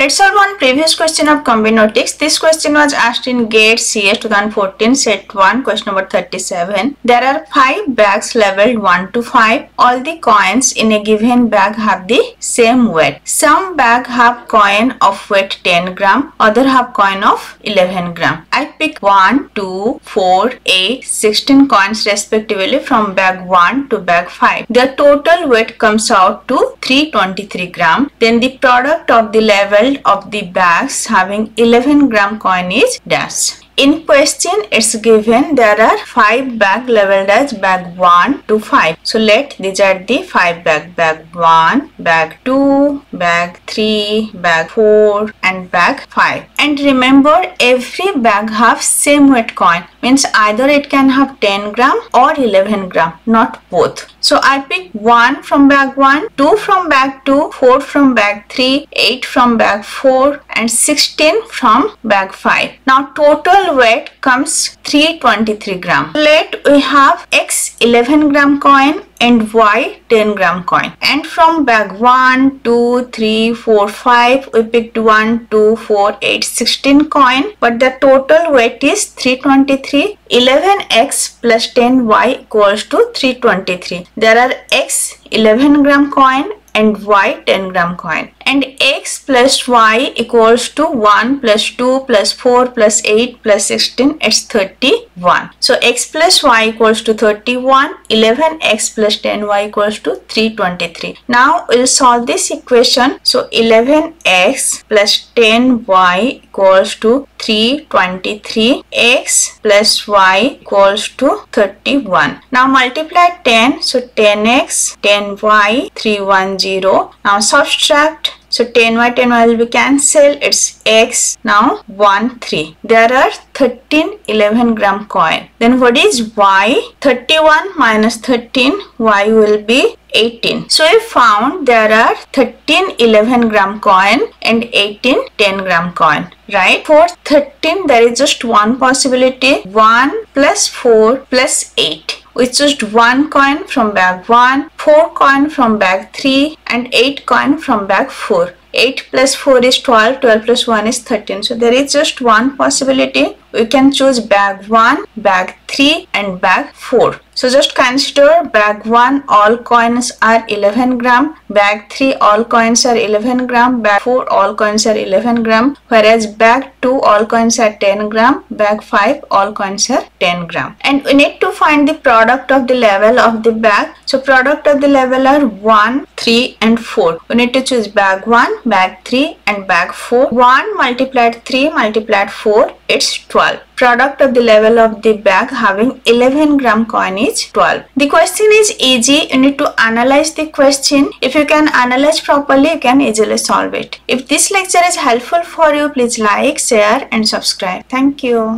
Let's solve one previous question of combinatorics. This question was asked in GATE CS 2014 set 1 question number 37. There are 5 bags labeled 1 to 5. All the coins in a given bag have the same weight. Some bag have coin of weight 10 gram, other have coin of 11 gram. I pick 1, 2, 4, 8, 16 coins respectively from bag 1 to bag 5. Their total weight comes out to 323 gram. Then the product of the level of the bags having 11 gram coin is dash. In question, it's given there are 5 bag labeled as bag 1 to 5. So let these are the 5 bag. Bag 1, bag 2, bag 3, bag 4 and bag 5. And remember, every bag have same weight coin. Means either it can have 10 gram or 11 gram, not both. So I pick 1 from bag 1, 2 from bag 2, 4 from bag 3, 8 from bag 4 and 16 from bag 5. Now total weight comes 323 gram. Let we have X 11 gram coin and Y 10 gram coin. And from bag 1, 2, 3, 4, 5 we picked 1, 2, 4, 8, 16 coin. But the total weight is 323. 11x plus 10y equals to 323. There are X 11 gram coin and Y 10 gram coin. And X plus Y equals to 1 plus 2 plus 4 plus 8 plus 16, it's 31. So X plus Y equals to 31, 11X plus 10Y equals to 323. Now we'll solve this equation. So 11X plus 10Y equals to 323, X plus Y equals to 31. Now multiply 10, so 10X, 10Y, 310. Now subtract. So 10y, 10y will be cancelled. It's X. Now 1, 3. There are 13, 11 gram coin. Then what is Y? 31 minus 13. Y will be 18. So we found there are 13 11 gram coin and 18 10 gram coin. Right? For 13 there is just one possibility. 1 plus 4 plus 8. We chose 1 coin from bag 1, 4 coin from bag 3 and 8 coin from bag 4. 8 plus 4 is 12, 12 plus 1 is 13. So there is just one possibility. We can choose bag 1, bag 3 and bag 4. So just consider bag 1 all coins are 11 gram, bag 3 all coins are 11 gram, bag 4 all coins are 11 gram, whereas bag 2 all coins are 10 gram, bag 5 all coins are 10 gram. And we need to find the product of the level of the bag. So product of the level are 1, 3 and 4. We need to choose bag 1, bag 3 and bag 4. 1 multiplied 3 multiplied 4, it's 12. Product of the level of the bag having 11 gram coin is 12. The question is easy. You need to analyze the question. If you can analyze properly, you can easily solve it. If this lecture is helpful for you, please like, share and subscribe. Thank you.